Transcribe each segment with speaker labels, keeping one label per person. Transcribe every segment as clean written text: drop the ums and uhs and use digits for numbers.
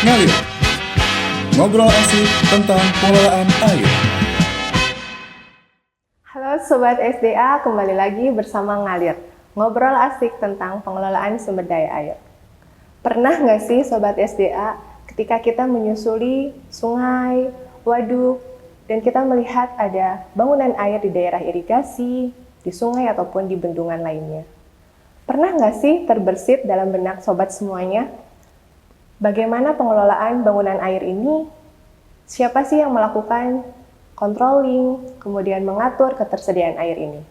Speaker 1: Ngalir, ngobrol asik tentang pengelolaan air.
Speaker 2: Halo Sobat SDA, kembali lagi bersama Ngalir, ngobrol asik tentang pengelolaan sumber daya air. Pernah nggak sih Sobat SDA, ketika kita menyusuri sungai, waduk, dan kita melihat ada bangunan air di daerah irigasi, di sungai ataupun di bendungan lainnya? Pernah nggak sih terbersit dalam benak Sobat semuanya? Bagaimana pengelolaan bangunan air ini? Siapa sih yang melakukan controlling, kemudian mengatur ketersediaan air ini?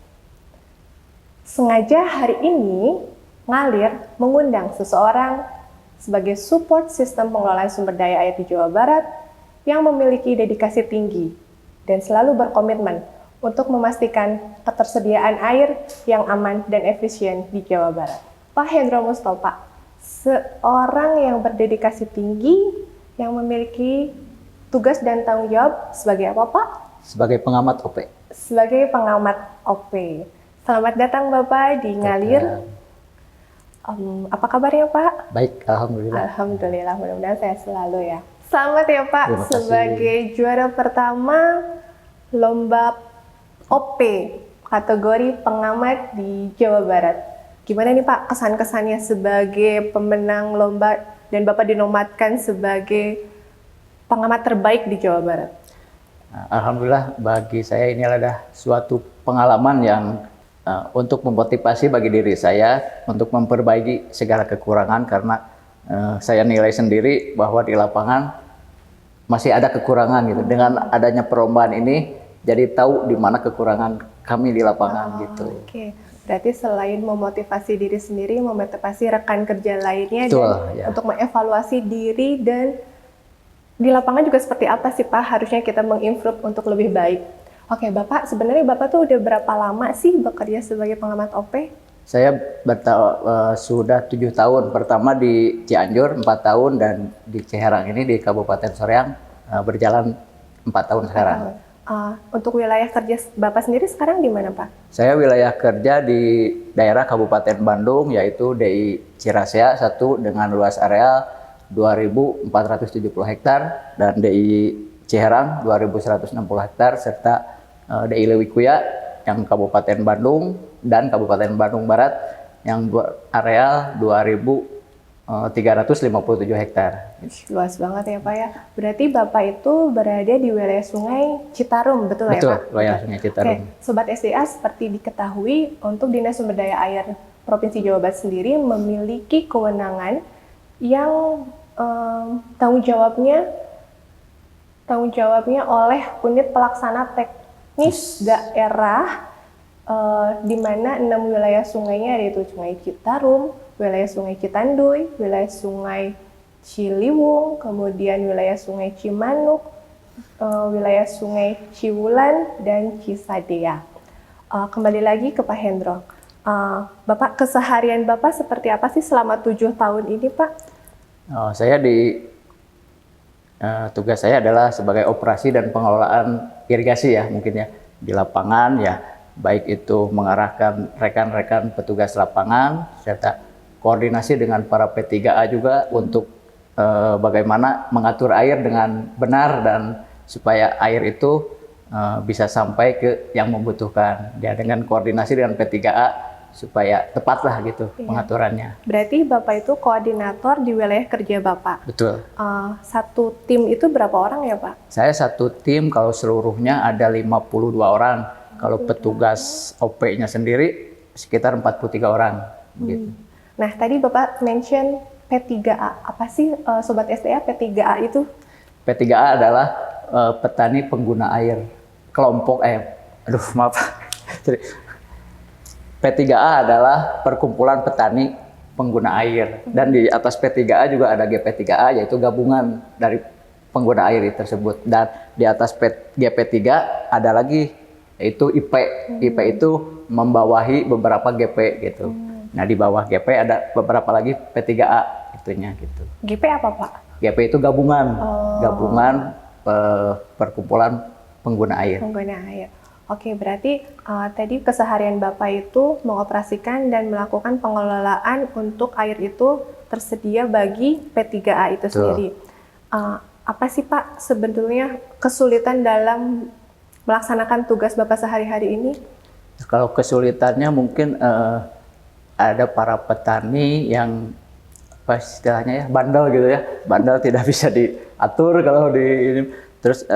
Speaker 2: Sengaja hari ini, Ngalir mengundang seseorang sebagai support sistem pengelolaan sumber daya air di Jawa Barat yang memiliki dedikasi tinggi dan selalu berkomitmen untuk memastikan ketersediaan air yang aman dan efisien di Jawa Barat. Pak Hendro Mustofa, seorang yang berdedikasi tinggi, yang memiliki tugas dan tanggung jawab sebagai apa, Pak?
Speaker 3: Sebagai pengamat OP.
Speaker 2: Sebagai pengamat OP. Selamat datang Bapak di Ngalir. Apa kabarnya Pak?
Speaker 3: Baik, Alhamdulillah.
Speaker 2: Alhamdulillah, mudah-mudahan sehat selalu ya. Selamat ya Pak,
Speaker 3: Terima kasih.
Speaker 2: sebagai juara pertama lomba OP kategori pengamat di Jawa Barat. Gimana nih Pak kesan-kesannya sebagai pemenang lomba dan Bapak dinobatkan sebagai pengamat terbaik di Jawa Barat?
Speaker 3: Alhamdulillah, bagi saya ini adalah suatu pengalaman yang untuk memotivasi bagi diri saya untuk memperbaiki segala kekurangan, karena saya nilai sendiri bahwa di lapangan masih ada kekurangan gitu. Dengan adanya perlombaan ini jadi tahu di mana kekurangan kami di lapangan gitu.
Speaker 2: Oke. Berarti selain memotivasi diri sendiri, memotivasi rekan kerja lainnya,
Speaker 3: Betul,
Speaker 2: dan
Speaker 3: ya.
Speaker 2: untuk mengevaluasi diri, dan di lapangan juga seperti apa sih Pak harusnya kita mengimprove untuk lebih baik. Oke Bapak, sebenarnya Bapak tuh udah berapa lama sih bekerja sebagai pengamat OP?
Speaker 3: Saya sudah 7 tahun, pertama di Cianjur 4 tahun dan di Ciherang ini di Kabupaten Soreang berjalan 4 tahun sekarang.
Speaker 2: Untuk wilayah kerja Bapak sendiri sekarang di mana Pak?
Speaker 3: Saya wilayah kerja di daerah Kabupaten Bandung, yaitu DI Cirasea 1 dengan luas area 2.470 hektar, dan DI Ciherang 2.160 hektar, serta DI Leuwikuya yang Kabupaten Bandung dan Kabupaten Bandung Barat yang area 2.357 hektar.
Speaker 2: Luas banget ya Pak ya. Berarti Bapak itu berada di wilayah Sungai Citarum, betul ya Pak?
Speaker 3: Betul, wilayah Sungai Citarum.
Speaker 2: Oke, Sobat SDA, seperti diketahui untuk Dinas Sumber Daya Air Provinsi Jawa Barat sendiri memiliki kewenangan yang tanggung jawabnya oleh unit pelaksana teknis daerah, di mana 6 wilayah sungainya yaitu Sungai Citarum, wilayah Sungai Citanduy, wilayah Sungai Ciliwung, kemudian wilayah Sungai Cimanuk, wilayah Sungai Ciwulan, dan Cisadea. Kembali lagi ke Pak Hendro. Bapak, keseharian Bapak seperti apa sih selama 7 tahun ini Pak?
Speaker 3: Tugas saya adalah sebagai operasi dan pengelolaan irigasi ya, mungkin ya di lapangan ya, baik itu mengarahkan rekan-rekan petugas lapangan serta koordinasi dengan para P3A juga untuk bagaimana mengatur air dengan benar dan supaya air itu bisa sampai ke yang membutuhkan ya, dengan koordinasi dengan P3A supaya tepatlah gitu pengaturannya.
Speaker 2: Berarti Bapak itu koordinator di wilayah kerja Bapak?
Speaker 3: Betul.
Speaker 2: Satu tim itu berapa orang ya Pak?
Speaker 3: Saya satu tim, kalau seluruhnya ada 52 orang. Kalau petugas OP-nya sendiri sekitar 43 orang. Gitu.
Speaker 2: Nah, tadi Bapak mention P3A. Apa sih Sobat SDA P3A itu?
Speaker 3: P3A adalah petani pengguna air. Kelompok, P3A adalah perkumpulan petani pengguna air. Dan di atas P3A juga ada GP3A, yaitu gabungan dari pengguna air tersebut. Dan di atas GP3 ada lagi yaitu IP. IP itu membawahi beberapa GP gitu. Nah, di bawah GP ada beberapa lagi P3A itunya gitu.
Speaker 2: GP apa Pak?
Speaker 3: GP itu gabungan. Gabungan perkumpulan pengguna air.
Speaker 2: Pengguna air. Oke, berarti tadi keseharian Bapak itu mengoperasikan dan melakukan pengelolaan untuk air itu tersedia bagi P3A itu sendiri. Apa sih Pak sebetulnya kesulitan dalam melaksanakan tugas Bapak sehari-hari ini?
Speaker 3: Kalau kesulitannya mungkin ada para petani yang apa istilahnya ya, bandel gitu ya, bandel tidak bisa diatur kalau di ini. Terus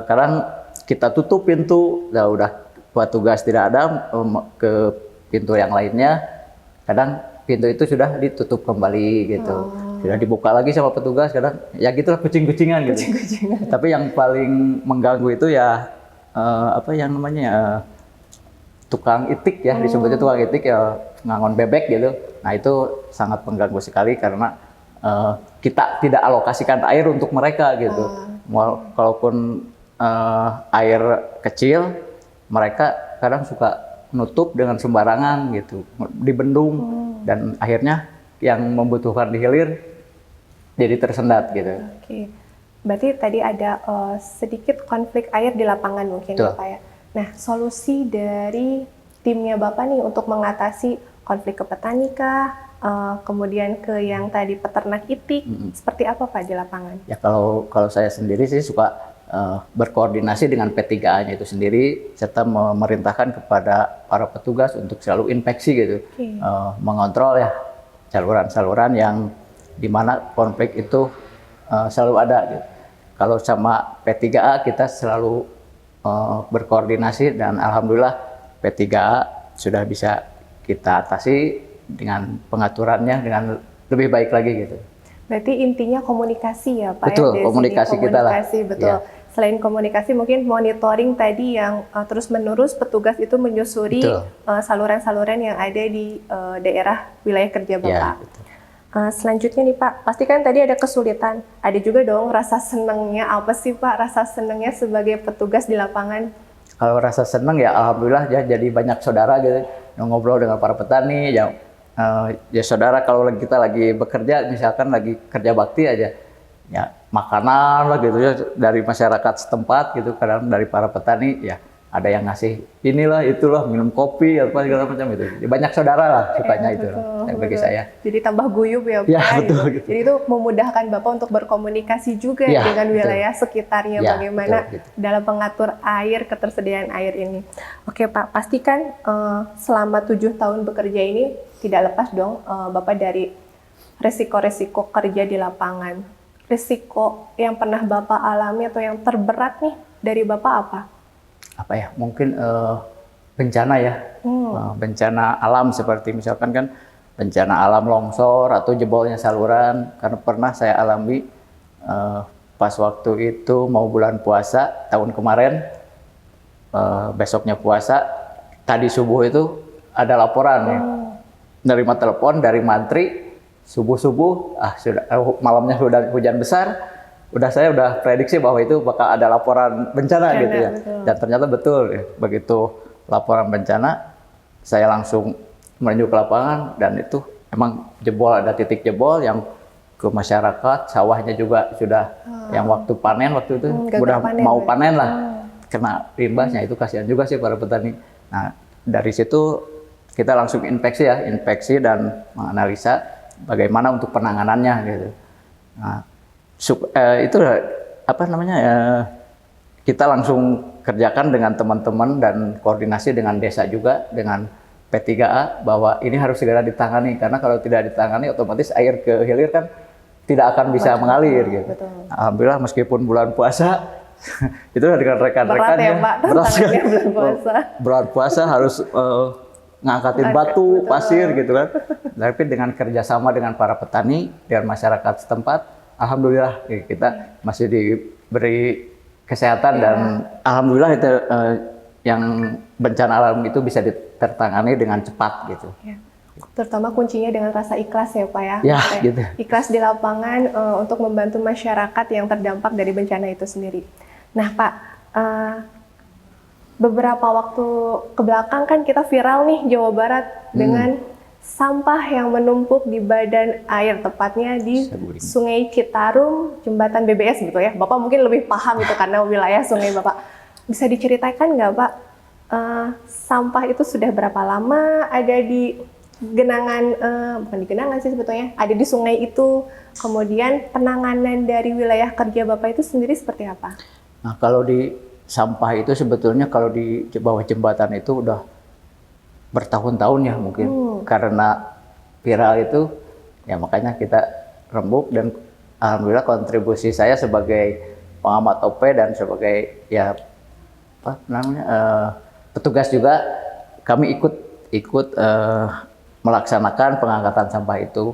Speaker 3: kadang kita tutup pintu, ya udah petugas tidak ada, ke pintu yang lainnya, kadang pintu itu sudah ditutup kembali gitu. Sudah dibuka lagi sama petugas, kadang ya gitulah kucing-kucingan gitu. Tapi yang paling mengganggu itu ya apa yang namanya tukang itik ya, disebutnya tukang itik ya, ngangon bebek gitu. Nah itu sangat mengganggu sekali karena kita tidak alokasikan air untuk mereka gitu. Kalaupun air kecil, mereka kadang suka nutup dengan sembarangan gitu, di bendung, dan akhirnya yang membutuhkan dihilir jadi tersendat gitu.
Speaker 2: Oke, berarti tadi ada sedikit konflik air di lapangan mungkin ya Pak ya. Nah, solusi dari timnya Bapak nih untuk mengatasi konflik ke petani kah, kemudian ke yang tadi peternak itik, seperti apa Pak di lapangan? Ya
Speaker 3: kalau saya sendiri sih suka berkoordinasi dengan P3A-nya itu sendiri, serta memerintahkan kepada para petugas untuk selalu inspeksi gitu, mengontrol ya saluran-saluran yang di mana konflik itu selalu ada gitu. Kalau sama P3A kita selalu berkoordinasi, dan alhamdulillah P3A sudah bisa kita atasi dengan pengaturannya dengan lebih baik lagi gitu.
Speaker 2: Berarti intinya komunikasi ya Pak.
Speaker 3: Betul,
Speaker 2: ya,
Speaker 3: komunikasi kita lah.
Speaker 2: Betul. Ya. Selain komunikasi mungkin monitoring tadi yang terus-menerus petugas itu menyusuri saluran-saluran yang ada di daerah wilayah kerja Bapak. Ya, betul. Selanjutnya nih Pak, pasti kan tadi ada kesulitan, ada juga dong rasa senangnya. Apa sih Pak rasa senangnya sebagai petugas di lapangan?
Speaker 3: Kalau rasa senang ya alhamdulillah ya, jadi banyak saudara gitu, ngobrol dengan para petani ya. Ya saudara, kalau kita lagi bekerja, misalkan lagi kerja bakti aja, ya makanan lah gitu ya dari masyarakat setempat gitu, kadang dari para petani ya ada yang ngasih inilah itulah, minum kopi apa segala macam itu. Ya, banyak saudara lah sukanya itu bagi saya.
Speaker 2: Jadi tambah guyup ya Pak.
Speaker 3: Ya, betul, gitu.
Speaker 2: Jadi itu memudahkan Bapak untuk berkomunikasi juga ya, dengan wilayah sekitarnya, bagaimana dalam pengatur air, ketersediaan air ini. Oke Pak, pastikan selama 7 tahun bekerja ini tidak lepas dong Bapak dari resiko-resiko kerja di lapangan. Risiko yang pernah Bapak alami atau yang terberat nih dari Bapak apa?
Speaker 3: Apa ya, mungkin bencana ya, bencana alam seperti misalkan kan bencana alam longsor atau jebolnya saluran, karena pernah saya alami pas waktu itu mau bulan puasa tahun kemarin, besoknya puasa, tadi subuh itu ada laporan ya, nerima telepon dari mantri, subuh-subuh, sudah malamnya sudah hujan besar. Saya udah prediksi bahwa itu bakal ada laporan bencana gitu ya. Betul. Dan ternyata betul ya. Begitu laporan bencana, saya langsung menuju ke lapangan, dan itu emang jebol, ada titik jebol yang ke masyarakat, sawahnya juga sudah yang waktu panen waktu itu udah mau panen lah. Kena imbasnya, itu kasihan juga sih para petani. Nah, dari situ kita langsung inspeksi dan menganalisa bagaimana untuk penanganannya gitu. Nah, itu apa namanya kita langsung kerjakan dengan teman-teman dan koordinasi dengan desa juga, dengan P3A, bahwa ini harus segera ditangani, karena kalau tidak ditangani otomatis air ke hilir kan tidak akan bisa mengalir gitu. Betul. Alhamdulillah meskipun bulan puasa itu dengan rekan-rekan ya, berat puasa harus ngangkatin batu, pasir gitu kan. Tapi dengan kerjasama dengan para petani dan masyarakat setempat, alhamdulillah kita masih diberi kesehatan dan alhamdulillah itu yang bencana alam itu bisa tertangani dengan cepat gitu. Ya.
Speaker 2: Terutama kuncinya dengan rasa ikhlas ya Pak ya.
Speaker 3: Ya gitu.
Speaker 2: Ikhlas di lapangan untuk membantu masyarakat yang terdampak dari bencana itu sendiri. Nah Pak, beberapa waktu kebelakang kan kita viral nih Jawa Barat dengan sampah yang menumpuk di badan air, tepatnya di Sungai Citarum, Jembatan BBS gitu ya. Bapak mungkin lebih paham itu karena wilayah sungai Bapak. Bisa diceritakan nggak Pak, sampah itu sudah berapa lama ada di genangan, bukan di genangan sih sebetulnya, ada di sungai itu. Kemudian penanganan dari wilayah kerja Bapak itu sendiri seperti apa?
Speaker 3: Nah, kalau di sampah itu sebetulnya kalau di bawah jembatan itu udah bertahun-tahun ya mungkin. Karena viral itu, ya makanya kita rembuk dan alhamdulillah kontribusi saya sebagai pengamat OP dan sebagai ya apa namanya petugas juga kami ikut melaksanakan pengangkatan sampah itu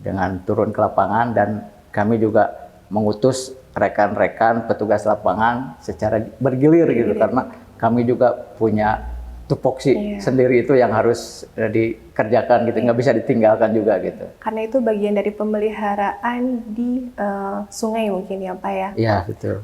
Speaker 3: dengan turun ke lapangan dan kami juga mengutus rekan-rekan petugas lapangan secara bergilir gitu karena kami juga punya tupoksi sendiri itu yang harus dikerjakan gitu, nggak bisa ditinggalkan juga gitu.
Speaker 2: Karena itu bagian dari pemeliharaan di sungai mungkin ya Pak ya?
Speaker 3: Iya betul.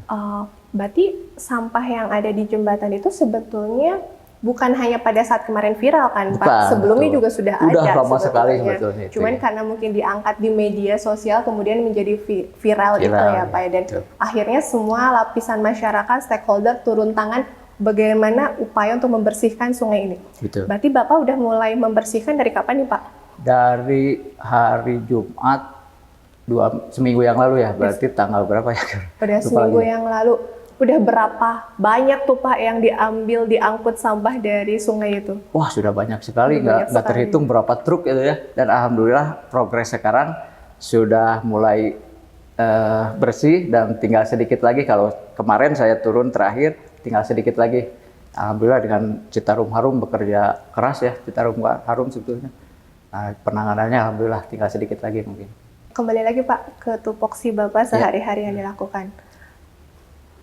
Speaker 2: Berarti sampah yang ada di jembatan itu sebetulnya bukan hanya pada saat kemarin viral kan Pak?
Speaker 3: Bukan,
Speaker 2: Sebelumnya
Speaker 3: betul.
Speaker 2: juga sudah
Speaker 3: Udah
Speaker 2: ada
Speaker 3: lama sekali sebetulnya itu,
Speaker 2: Cuman
Speaker 3: ya.
Speaker 2: karena mungkin diangkat di media sosial kemudian menjadi viral itu ya Pak ya. Dan
Speaker 3: betul.
Speaker 2: akhirnya semua lapisan masyarakat, stakeholder turun tangan bagaimana upaya untuk membersihkan sungai ini.
Speaker 3: Betul.
Speaker 2: Berarti Bapak udah mulai membersihkan dari kapan nih Pak?
Speaker 3: Dari hari Jumat seminggu yang lalu ya, berarti tanggal berapa ya?
Speaker 2: Udah
Speaker 3: Lupa
Speaker 2: seminggu
Speaker 3: lagi.
Speaker 2: yang lalu. Udah berapa banyak tuh Pak yang diangkut sampah dari sungai itu?
Speaker 3: Wah sudah banyak sekali,
Speaker 2: Banyak
Speaker 3: nggak
Speaker 2: sekali.
Speaker 3: terhitung berapa truk itu ya. Dan alhamdulillah progres sekarang sudah mulai bersih dan tinggal sedikit lagi. Kalau kemarin saya turun terakhir, tinggal sedikit lagi. Alhamdulillah dengan Citarum Harum bekerja keras ya, Citarum Harum sebetulnya. Nah, penanganannya alhamdulillah tinggal sedikit lagi mungkin.
Speaker 2: Kembali lagi Pak ke tupoksi Bapak sehari-hari yang dilakukan.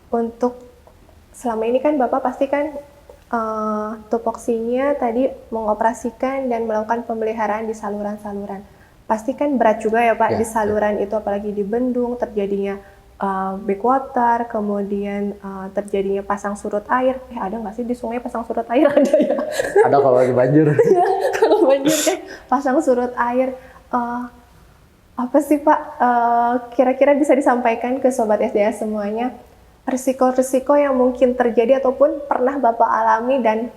Speaker 2: Untuk selama ini kan Bapak pasti kan tupoksinya tadi mengoperasikan dan melakukan pemeliharaan di saluran-saluran. Pasti kan berat juga ya Pak
Speaker 3: Ya,
Speaker 2: di saluran itu, apalagi di bendung terjadinya backwater, kemudian terjadinya pasang surut air. Ada nggak sih di sungai pasang surut air? Ada ya?
Speaker 3: Ada kalau lagi banjir.
Speaker 2: Kalau banjir kan pasang surut air. Apa sih Pak kira-kira bisa disampaikan ke Sobat SDA semuanya risiko-risiko yang mungkin terjadi ataupun pernah Bapak alami dan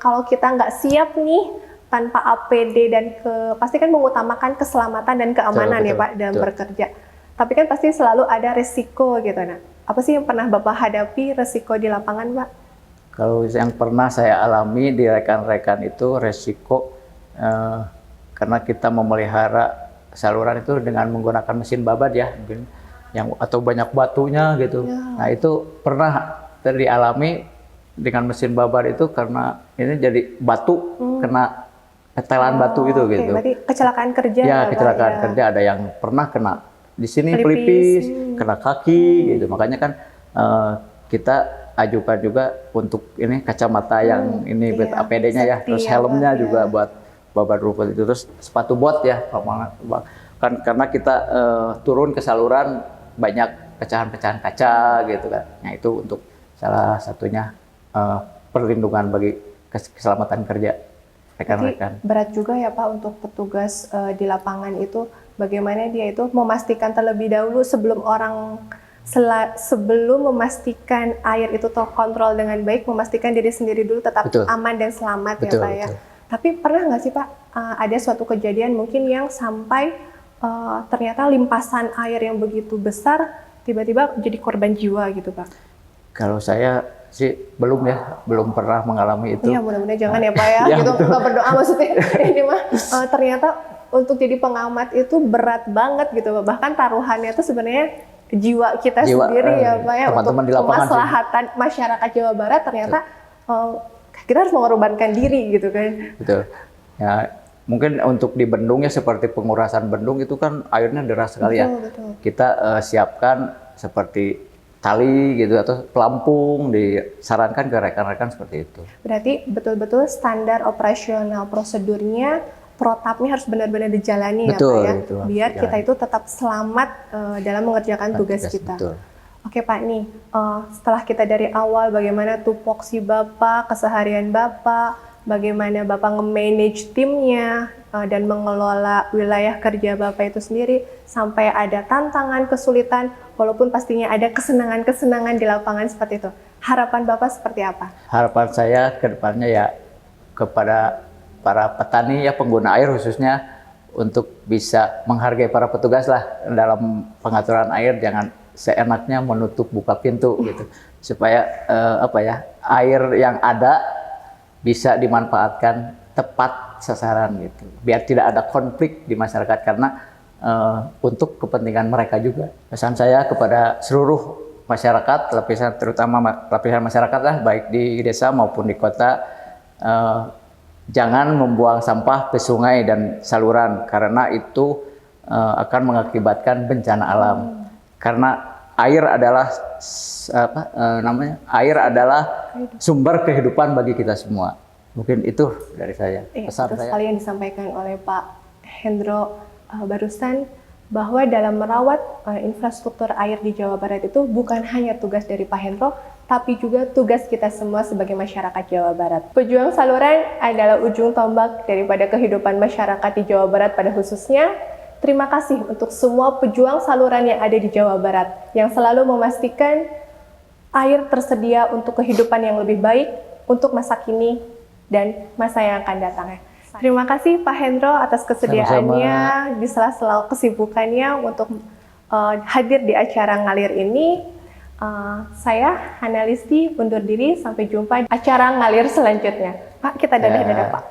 Speaker 2: kalau kita nggak siap nih tanpa APD dan pasti kan mengutamakan keselamatan dan keamanan
Speaker 3: Betul,
Speaker 2: ya Pak dalam
Speaker 3: betul.
Speaker 2: bekerja. Tapi kan pasti selalu ada risiko gitu. Nah, apa sih yang pernah Bapak hadapi risiko di lapangan Pak?
Speaker 3: Kalau yang pernah saya alami di rekan-rekan itu resiko karena kita memelihara saluran itu dengan menggunakan mesin babat ya, mungkin atau banyak batunya gitu.
Speaker 2: Ya.
Speaker 3: Nah itu pernah dialami dengan mesin babat itu karena ini jadi batu kena ketelan batu itu
Speaker 2: Oke,
Speaker 3: gitu.
Speaker 2: berarti kecelakaan kerja
Speaker 3: Ya
Speaker 2: Pak,
Speaker 3: kecelakaan
Speaker 2: ya.
Speaker 3: kerja ada yang pernah kena di sini
Speaker 2: Pelipis.
Speaker 3: pelipis, kena kaki gitu. Makanya kan kita ajukan juga untuk ini kacamata yang ini buat
Speaker 2: iya,
Speaker 3: APD-nya ya,
Speaker 2: safety
Speaker 3: terus
Speaker 2: ya,
Speaker 3: helmnya
Speaker 2: Pak,
Speaker 3: juga
Speaker 2: ya.
Speaker 3: buat babat rumput itu, terus sepatu bot ya, kan karena kita turun ke saluran banyak pecahan-pecahan kaca gitu kan. Nah itu untuk salah satunya perlindungan bagi keselamatan kerja rekan-rekan.
Speaker 2: Jadi berat juga ya Pak untuk petugas di lapangan itu bagaimana dia itu memastikan terlebih dahulu sebelum memastikan air itu terkontrol dengan baik, memastikan diri sendiri dulu tetap
Speaker 3: Betul.
Speaker 2: aman dan selamat ya
Speaker 3: Betul,
Speaker 2: Pak ya.
Speaker 3: betul.
Speaker 2: Tapi pernah nggak sih Pak ada suatu kejadian mungkin yang sampai ternyata limpasan air yang begitu besar tiba-tiba jadi korban jiwa gitu Pak?
Speaker 3: Kalau saya sih belum pernah mengalami itu.
Speaker 2: Iya mudah-mudahan jangan ya Pak ya,
Speaker 3: Ya,
Speaker 2: gitu
Speaker 3: betul.
Speaker 2: nggak berdoa maksudnya. Ini mah ternyata untuk jadi pengamat itu berat banget gitu Pak. Bahkan taruhannya itu sebenarnya jiwa kita sendiri ya Pak ya, untuk
Speaker 3: teman-teman di lapangan sih.
Speaker 2: kemaslahatan masyarakat Jawa Barat ternyata kita harus mengorbankan diri gitu kan.
Speaker 3: Betul. Ya, mungkin untuk di bendung ya seperti pengurasan bendung itu kan airnya deras sekali ya.
Speaker 2: Betul.
Speaker 3: Kita siapkan seperti tali gitu atau pelampung, disarankan ke rekan-rekan seperti itu.
Speaker 2: Berarti betul-betul standar operasional prosedurnya, protapnya harus benar-benar dijalani
Speaker 3: Betul,
Speaker 2: ya Pak ya,
Speaker 3: itu harus
Speaker 2: biar kita
Speaker 3: dijalani.
Speaker 2: itu tetap selamat dalam mengerjakan tugas kita.
Speaker 3: Betul.
Speaker 2: Oke Pak nih, setelah kita dari awal bagaimana tupoksi Bapak, keseharian Bapak, bagaimana Bapak nge-manage timnya dan mengelola wilayah kerja Bapak itu sendiri, sampai ada tantangan, kesulitan, walaupun pastinya ada kesenangan-kesenangan di lapangan seperti itu. Harapan Bapak seperti apa?
Speaker 3: Harapan saya ke depannya ya kepada para petani ya pengguna air khususnya untuk bisa menghargai para petugas lah dalam pengaturan air, jangan seenaknya menutup buka pintu gitu, supaya air yang ada bisa dimanfaatkan tepat sasaran gitu, biar tidak ada konflik di masyarakat, karena untuk kepentingan mereka juga. Pesan saya kepada seluruh masyarakat, terutama lapisan masyarakat lah, baik di desa maupun di kota, jangan membuang sampah ke sungai dan saluran, karena itu akan mengakibatkan bencana alam. Karena air adalah air adalah sumber kehidupan bagi kita semua. Mungkin itu dari saya. Pesan saya.
Speaker 2: Sekali yang disampaikan oleh Pak Hendro barusan, bahwa dalam merawat infrastruktur air di Jawa Barat itu bukan hanya tugas dari Pak Hendro, tapi juga tugas kita semua sebagai masyarakat Jawa Barat. Pejuang saluran adalah ujung tombak daripada kehidupan masyarakat di Jawa Barat pada khususnya. Terima kasih untuk semua pejuang saluran yang ada di Jawa Barat, yang selalu memastikan air tersedia untuk kehidupan yang lebih baik, untuk masa kini dan masa yang akan datang. Terima kasih Pak Hendro atas kesediaannya di sela-sela kesibukannya untuk hadir di acara Ngalir ini. Saya Hana Listi undur diri, sampai jumpa di acara Ngalir selanjutnya. Pak, kita dadah-dadah Pak.